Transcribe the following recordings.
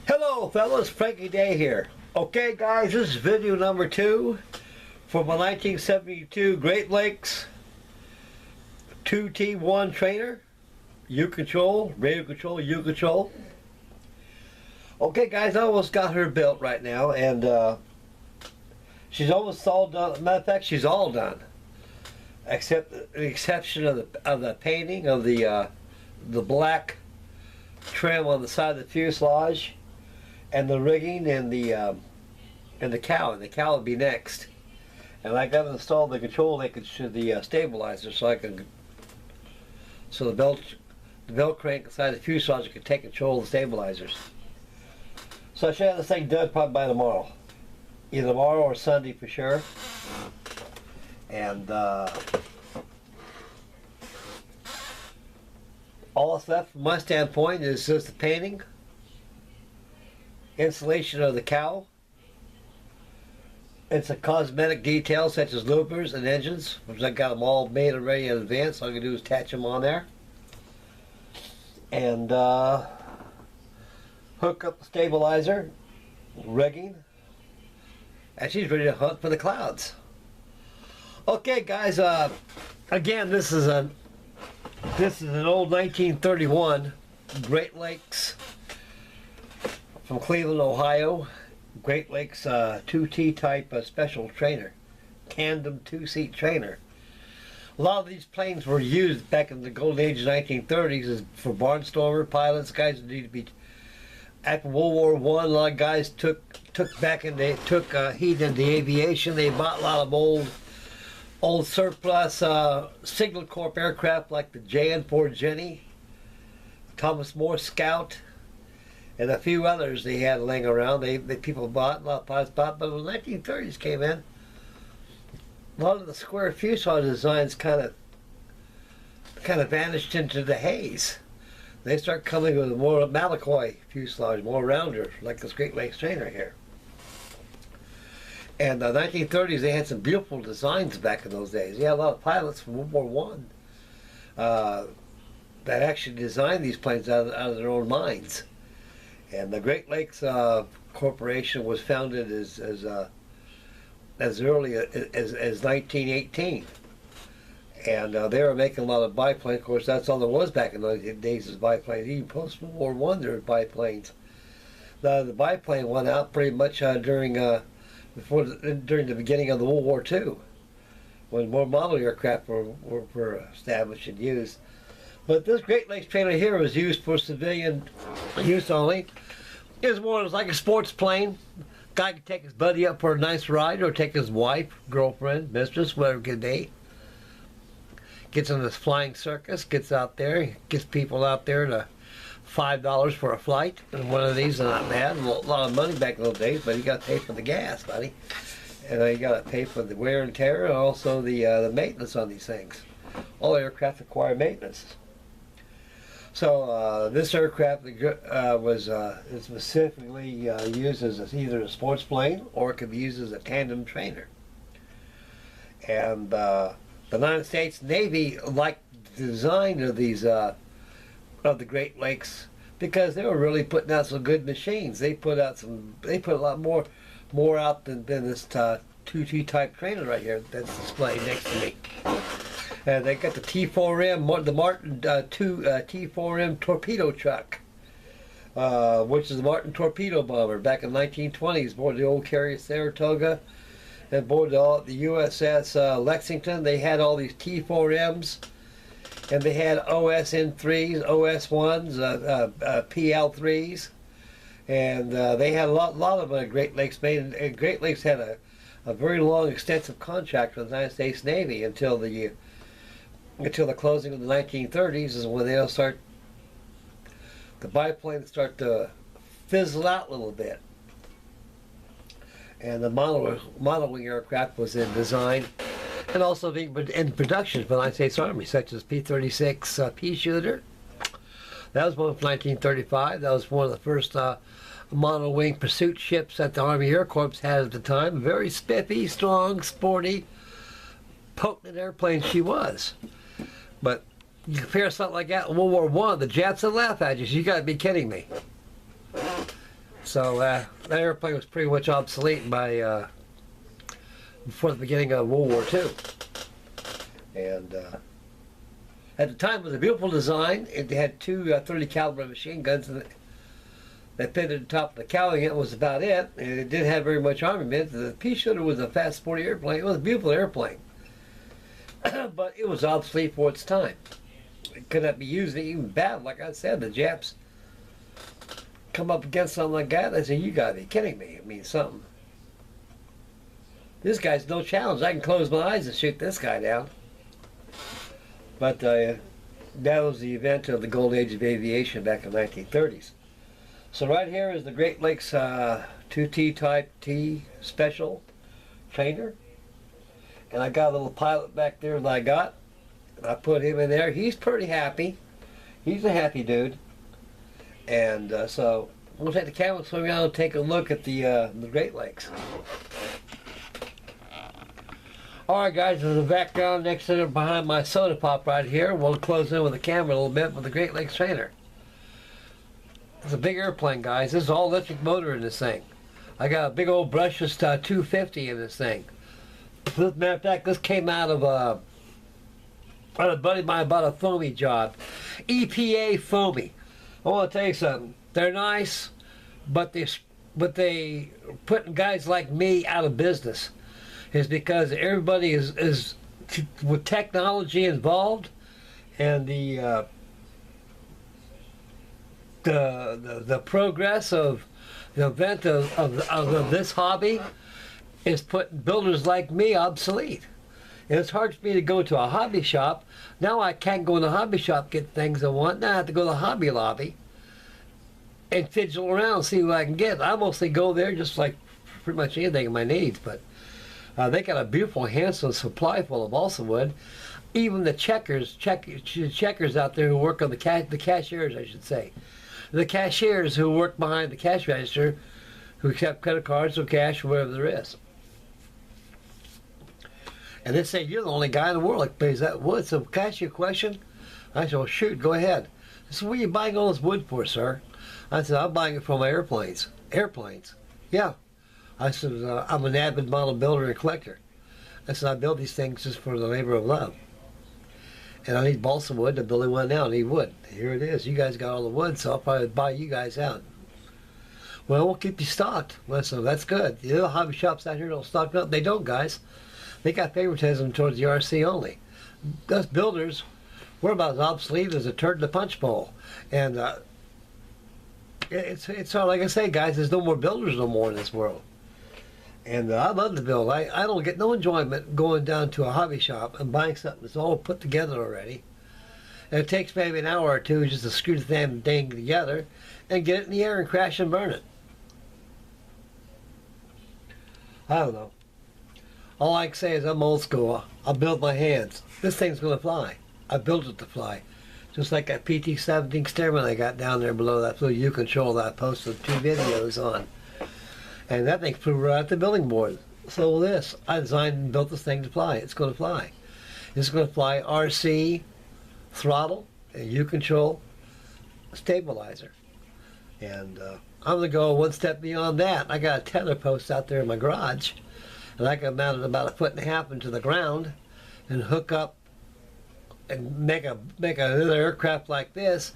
Hello fellas, Frankie Day here. Okay guys, this is video number 2 for my 1972 Great Lakes 2T1 trainer. U-control, radio control, U-control. Okay guys, I almost got her built right now, and she's almost all done. Matter of fact, she's all done. Except the exception of the painting of the black trim on the side of the fuselage, and the rigging, and the cowl. And the cowl would be next. And I got to install the control linkage to the stabilizer, so the belt crank inside the fuselage can take control of the stabilizers. So I should have this thing done probably by tomorrow, either tomorrow or Sunday for sure. And all that's left from my standpoint is just the painting, installation of the cowl, and some cosmetic details such as loopers and engines, which I got them all made already in advance. All I can do is attach them on there, and hook up the stabilizer, rigging, and she's ready to hunt for the clouds. Okay guys, again, this is an old 1931 Great Lakes from Cleveland, Ohio. Great Lakes 2T type special trainer, tandem 2-seat trainer. A lot of these planes were used back in the golden age of the 1930s as for barnstormer pilots, guys who need to be. After World War I, a lot of guys took heed into aviation. They bought a lot of old surplus Signal Corps aircraft like the JN-4 Jenny, Thomas More Scout, and a few others they had laying around. They people bought, a lot of pilots bought, but when the 1930s came in, a lot of the square fuselage designs kind of vanished into the haze. They start coming with more Malachoi fuselage, more rounder, like this Great Lakes trainer here. And the 1930s, they had some beautiful designs back in those days. You had a lot of pilots from World War I that actually designed these planes out of their own minds. And the Great Lakes Corporation was founded as early as 1918. And they were making a lot of biplanes. Of course, that's all there was back in those days, is biplanes. Even post-World War I, there were biplanes. The biplane went out pretty much during the beginning of the World War II, when more model aircraft were established and used. But this Great Lakes trainer here was used for civilian use only. It was like a sports plane. Guy could take his buddy up for a nice ride, or take his wife, girlfriend, mistress, whatever it could be. Gets on this flying circus, gets out there, gets people out there to $5 for a flight. And one of these is not bad. A lot of money back in those days, but you got to pay for the gas, buddy. And you got to pay for the wear and tear, and also the maintenance on these things. All aircraft require maintenance. So this aircraft was specifically used as either a sports plane, or it could be used as a tandem trainer. And the United States Navy liked the design of these of the Great Lakes, because they were really putting out some good machines. They put a lot more out than this 2T type trainer right here that's displayed next to me. And they got the T4M, the Martin T4M torpedo truck, which is the Martin torpedo bomber back in the 1920s, aboard the old carrier Saratoga, and aboard the USS Lexington. They had all these T4Ms, and they had OSN3s, OS1s, PL3s, and they had a lot of Great Lakes made. And Great Lakes had a very long, extensive contract with the United States Navy until the closing of the 1930s, is when they'll start, the biplanes start to fizzle out a little bit. And the model wing aircraft was in design and also being in production by the United States Army, such as P-36 pea shooter. That was one from 1935. That was one of the first model wing pursuit ships that the Army Air Corps had at the time. Very spiffy, strong, sporty, potent airplane she was. But you compare something like that in World War I, the Jets would laugh at you. You got to be kidding me. So that airplane was pretty much obsolete by before the beginning of World War II. And at the time, it was a beautiful design. It had two 30 caliber machine guns that pinned at the top of the cowling. It was about it. And it didn't have very much armament. The pea shooter was a fast, sporty airplane. It was a beautiful airplane. But it was obsolete for its time. It could not be used even battle. Like I said, the Japs come up against something like that, they say, you gotta be kidding me. I mean, something. This guy's no challenge. I can close my eyes and shoot this guy down. But that was the event of the golden age of aviation back in the 1930s. So right here is the Great Lakes 2T Type T Special trainer. And I got a little pilot back there that I got. And I put him in there. He's pretty happy. He's a happy dude. And so we'll take the camera and swing around and take a look at the Great Lakes. Alright guys, in the background next to it behind my soda pop right here, we'll close in with the camera a little bit with the Great Lakes trainer. It's a big airplane, guys. This is all electric motor in this thing. I got a big old brushless 250 in this thing. As a matter of fact, this came out of a buddy of mine bought a foamy job. EPA foamy. I want to tell you something. They're nice, but they putting guys like me out of business. Is because everybody is with technology involved, and the progress of the event of this hobby is putting builders like me obsolete. And it's hard for me to go to a hobby shop. Now I can't go in the hobby shop get things I want. Now I have to go to the Hobby Lobby and fidget around and see what I can get. I mostly go there just like pretty much anything in my needs, but they got a beautiful, handsome supply full of balsa wood. Even the checkers out there who work on the cashiers, I should say. The cashiers who work behind the cash register, who accept credit cards or cash or whatever there is. And they say, you're the only guy in the world that plays that wood, so can I ask you a question? I said, well, shoot, go ahead. I said, what are you buying all this wood for, sir? I said, I'm buying it for my airplanes. Airplanes? Yeah. I said, I'm an avid model builder and collector. I said, I build these things just for the labor of love. And I need balsa wood to build one now. I need wood. Here it is. You guys got all the wood, so I'll probably buy you guys out. Well, we'll keep you stocked. Well, so that's good. You know, hobby shops out here don't stock up. They don't, guys. They got favoritism towards the RC only. Us builders, we're about as obsolete as a turd in a punch bowl. And it's hard. Like I say, guys, there's no more builders no more in this world. And I love to build. I don't get no enjoyment going down to a hobby shop and buying something that's all put together already. And it takes maybe an hour or two just to screw the damn thing together and get it in the air and crash and burn it. I don't know. All I can say is I'm old school. I'll build my hands. This thing's going to fly. I built it to fly. Just like that PT-17 Stearman I got down there below that little U-control that I posted 2 videos on. And that thing flew right at the building board. So this, I designed and built this thing to fly. It's going to fly. It's going to fly RC, throttle, and U-control, stabilizer. And I'm going to go one step beyond that. I got a tether post out there in my garage, and I can mount it about 1.5 feet into the ground and hook up and make another aircraft like this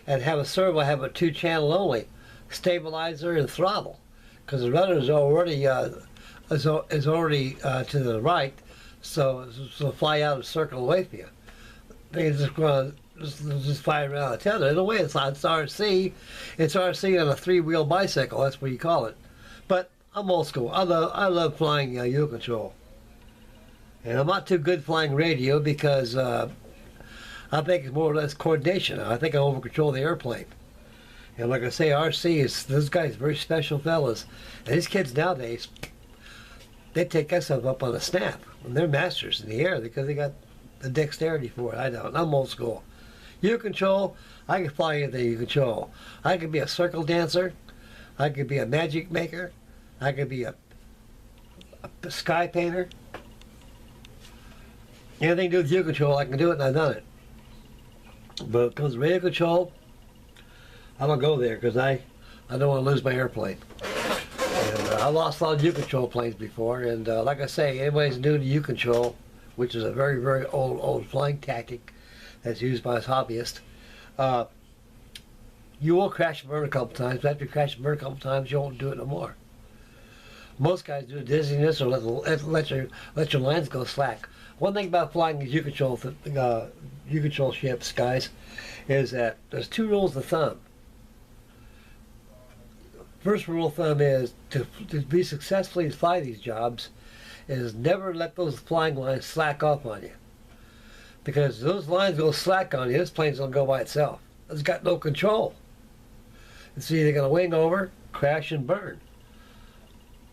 and have a servo, have a 2-channel only, stabilizer and throttle. Because the rudder is already to the right, so it'll fly out and circle away from you. They just going just fly around the tether. In a way, it's RC. It's RC on a 3-wheel bicycle. That's what you call it. But I'm old school. I love flying U-control, and I'm not too good flying radio because I think it's more or less coordination. I think I over control the airplane. And like I say, RC is, those guys are very special fellas. And these kids nowadays, they take that stuff up on a snap. And they're masters in the air because they got the dexterity for it. I don't. I'm old school. U-control, I can fly anything U-control. I could be a circle dancer. I could be a magic maker. I could be a sky painter. Anything to do with U-control, I can do it, and I've done it. But when it comes to radio control, I don't go there because I I don't want to lose my airplane. And I lost a lot of U-control planes before, and like I say, anybody's new to U-control, which is a very, very old flying tactic that's used by us hobbyists, you will crash and burn a couple times, but after you crash and burn a couple times, you won't do it no more. Most guys do dizziness or let your lines go slack. One thing about flying these U-control ships, guys, is that there's 2 rules of thumb. First rule of thumb is to be successfully fly these jobs is never let those flying lines slack off on you. Because those lines go slack on you, this plane's going to go by itself. It's got no control. It's either going to wing over, crash, and burn.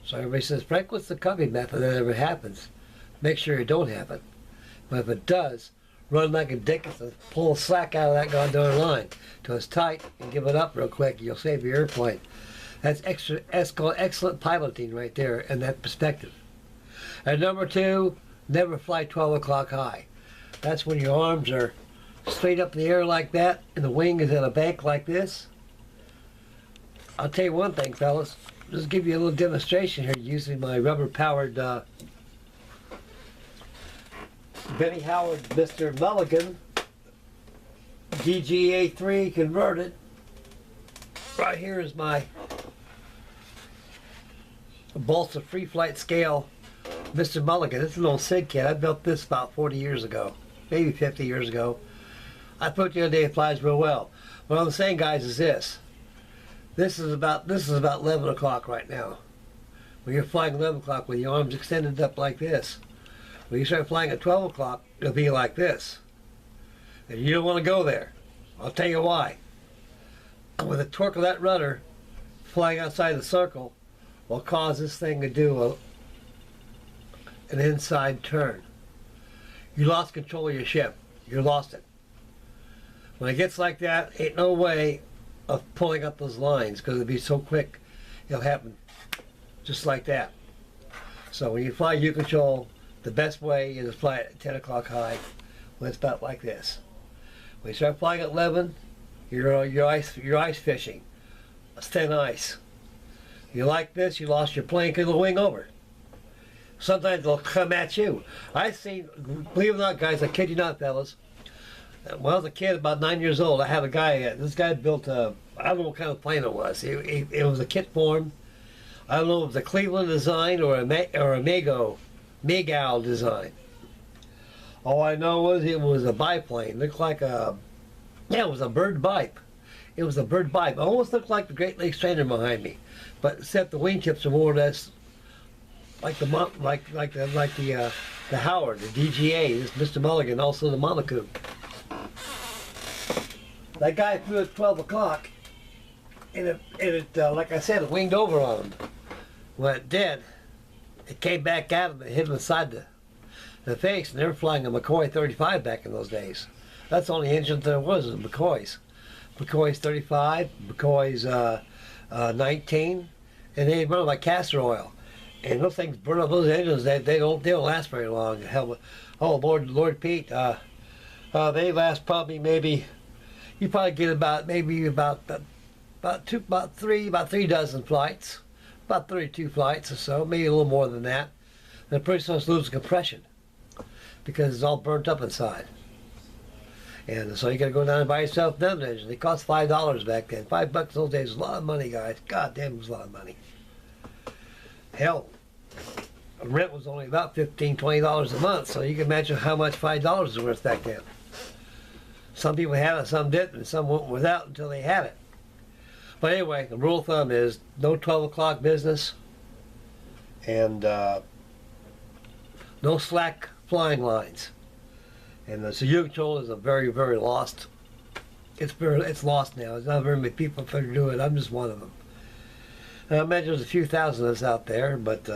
So everybody says, Frank, what's the covey method that ever happens? Make sure you don't have it. But if it does, run like a dick and pull the slack out of that goddamn line till it's tight and give it up real quick. You'll save your airplane. That's called excellent piloting right there in that perspective. And number 2, never fly 12 o'clock high. That's when your arms are straight up in the air like that and the wing is at a bank like this. I'll tell you one thing, fellas. Just give you a little demonstration here using my rubber-powered Benny Howard Mr. Mulligan DGA3 converted. Right here is my balsa free flight scale Mr. Mulligan. It's an old SIG kit. I built this about 40 years ago, maybe 50 years ago. I put it the other day, it flies real well. What I'm saying, guys, is this. This is about 11 o'clock right now. When you're flying 11 o'clock with your arms extended up like this. When you start flying at 12 o'clock, it'll be like this. And you don't want to go there. I'll tell you why. With the torque of that rudder, flying outside the circle will cause this thing to do an inside turn. You lost control of your ship. You lost it. When it gets like that, ain't no way of pulling up those lines because it'll be so quick. It'll happen just like that. So when you fly U-control, the best way is to fly at 10 o'clock high when it's about like this. When you start flying at 11, you're ice fishing. It's thin ice. You like this, you lost your plane because it'll wing over. Sometimes they'll come at you. I've seen, believe it or not, guys, I kid you not, fellas. When I was a kid, about 9 years old, I had a guy, this guy built a, I don't know what kind of plane it was. It was a kit form. I don't know if it was a Cleveland design or a Magow design. All I know was it was a biplane. It looked like a, yeah, it was a bird bipe. It was a bird bipe. It almost looked like the Great Lakes trainer behind me, but except the wingtips are more or less like the Howard, the DGA, this Mr. Mulligan, also the Monaco. That guy flew at 12 o'clock, and it like I said, it winged over on him. When it did, it came back at him and hit him inside the face, and they were flying a McCoy 35 back in those days. That's the only engine there was McCoy's. McCoy's 35, McCoy's 19, and they run like castor oil. And those things burn up, those engines, they don't last very long. Hell, oh Lord Pete, they last probably maybe, you probably get about three dozen flights, about 32 flights or so, maybe a little more than that. Then pretty soon it's losing compression because it's all burnt up inside. And so you got to go down and buy yourself another engine. They cost $5 back then. $5 those days was a lot of money, guys. God damn, it was a lot of money. Hell, rent was only about $15, $20 a month, so you can imagine how much $5 is worth back then. Some people had it, some didn't, and some went without until they had it. But anyway, the rule of thumb is no 12 o'clock business, and no slack flying lines. And so U-control is a very, very lost. It's lost now. There's not very many people that do it. I'm just one of them. And I imagine there's a few thousand of us out there, but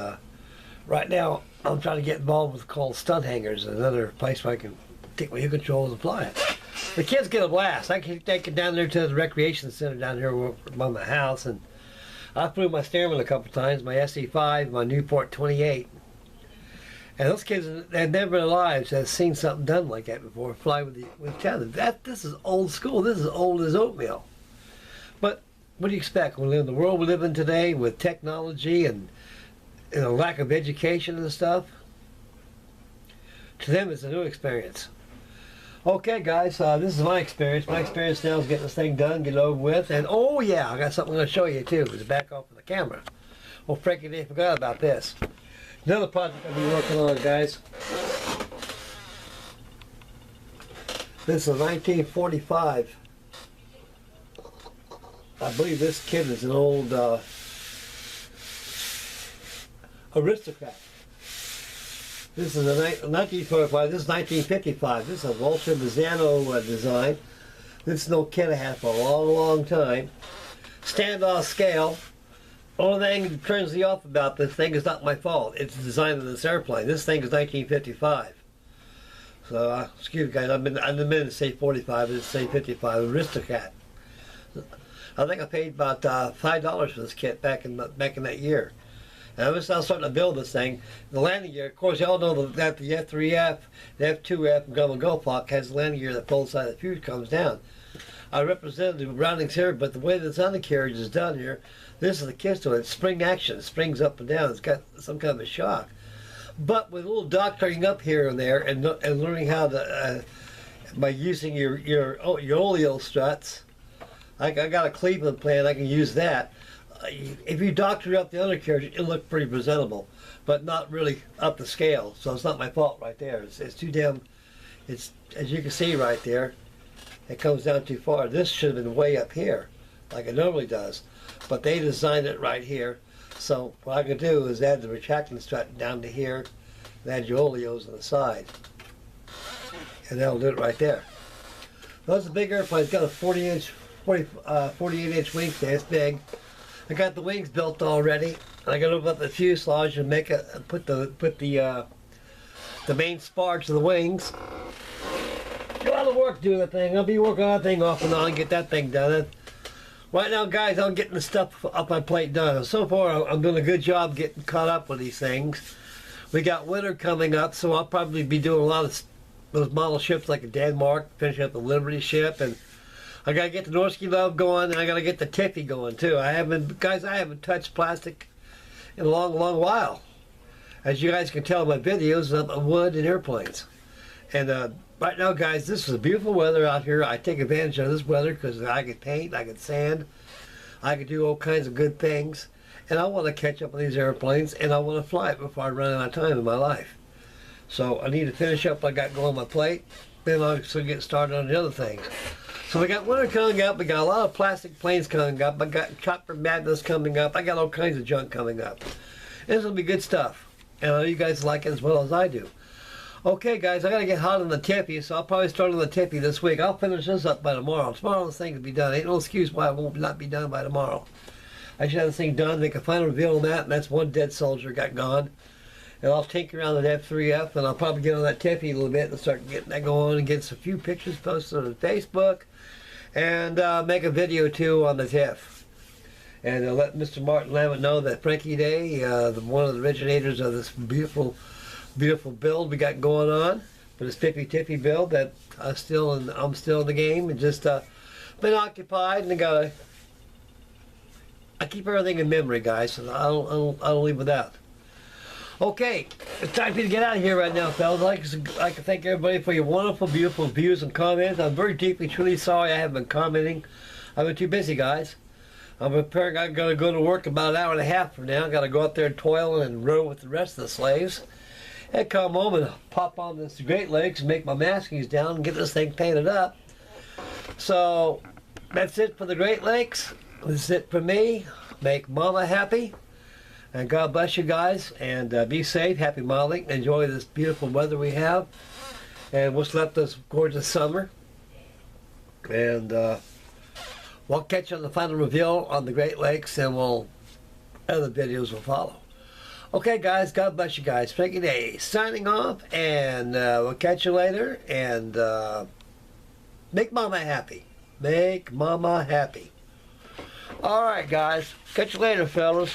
right now I'm trying to get involved with called stunt hangers, another place where I can take my U-controls and fly it. The kids get a blast. I can take it down there to the recreation center down here by my house, and I flew my Stearman a couple times, my SE5, my Newport 28. And those kids had never in their lives have seen something done like that before, fly with each other. This is old school. This is old as oatmeal. But what do you expect? We live in the world we live in today with technology and a lack of education and stuff. To them, it's a new experience. Okay, guys, this is my experience. My experience now is getting this thing done, get it over with. And, oh, yeah, I got something I'm going to show you, too. It's back off of the camera. Well, Frankie, they forgot about this. Another project I'll be working on, guys. This is 1945. I believe this kid is an old aristocrat. This is a 1945. This is 1955. This is a Walter Mazzano design. This is no kid I had for a long, long time. Standoff scale. Only thing that turns me off about this thing is not my fault. It's the design of this airplane. This thing is 1955. So, excuse me, guys. I didn't mean to say 45. I didn't say 55. Aristocrat. I think I paid about $5 for this kit back in that year. And I was now starting to build this thing. The landing gear, of course, you all know that the F3F, the F2F, and Gun and Go Flock has the landing gear that both sides of the fuse comes down. I represented the roundings here, but the way this undercarriage is done here, this is the kiss to it. It's spring action. It springs up and down. It's got some kind of a shock. But with a little doctoring up here and there, and learning how to, by using your oleo struts, I got a Cleveland plan. I can use that. If you doctor up the undercarriage, it'll look pretty presentable, but not really up to scale. So it's not my fault right there. It's too damn. It's, as you can see right there, it comes down too far. This should have been way up here, like it normally does, but they designed it right here. So what I can do is add the retracting strut down to here, and add your oleos on the side, and that'll do it right there. Well, it's a big airplane. It's got a 48-inch wingspan. It's big. I got the wings built already. I got to open up the fuselage and put the main sparks of the wings. Got a lot of work doing the thing. I'll be working on that thing off and on and get that thing done. And right now, guys, I'm getting the stuff up my plate done. So far, I'm doing a good job getting caught up with these things. We got winter coming up, so I'll probably be doing a lot of those model ships like the Denmark, finishing up the Liberty ship, and I gotta get the Norski Love going, and I gotta get the tyhe going too. I haven't touched plastic in a long, long while. As you guys can tell in my videos, I'm wood and airplanes. And right now, guys, this is beautiful weather out here. I take advantage of this weather because I can paint, I can sand, I can do all kinds of good things. And I want to catch up with these airplanes, and I want to fly it before I run out of time in my life. So I need to finish up what I got going on my plate, then I'll get started on the other things. So we got winter coming up, we got a lot of plastic planes coming up, I got chopper madness coming up, I got all kinds of junk coming up. This will be good stuff, and I know you guys like it as well as I do. Okay guys, I gotta get hot on the tyhe, so I'll probably start on the tyhe this week. I'll finish this up by tomorrow. Tomorrow this thing will be done. Ain't no excuse why it won't not be done by tomorrow. I should have this thing done, make a final reveal on that, and that's one dead soldier got gone. And I'll tinker around that F3F, and I'll probably get on that tyhe a little bit and start getting that going and get a few pictures posted on Facebook, and make a video too on the tyhe. And let Mr. Martin Lamont know that Frankie Day, one of the originators of this beautiful, beautiful build we got going on, for this tyhe build, that I'm still in the game, and just been occupied, and I keep everything in memory, guys, so I don't leave without. Okay, it's time for you to get out of here right now, fellas. I'd like to thank everybody for your wonderful, beautiful views and comments. I'm very deeply, truly sorry I haven't been commenting. I've been too busy, guys. I'm preparing. I'm going to go to work about an hour and a half from now. I've got to go out there and toil and row with the rest of the slaves. And come home and pop on this Great Lakes and make my maskings down and get this thing painted up. So, that's it for the Great Lakes. This is it for me. Make Mama happy. And God bless you guys, and be safe, happy modeling, enjoy this beautiful weather we have, and what's left this gorgeous summer. And we'll catch you on the final reveal on the Great Lakes, and other videos will follow. Okay guys, God bless you guys. Frankie Day signing off, and we'll catch you later, and make Mama happy. Make Mama happy. Alright guys, catch you later fellas.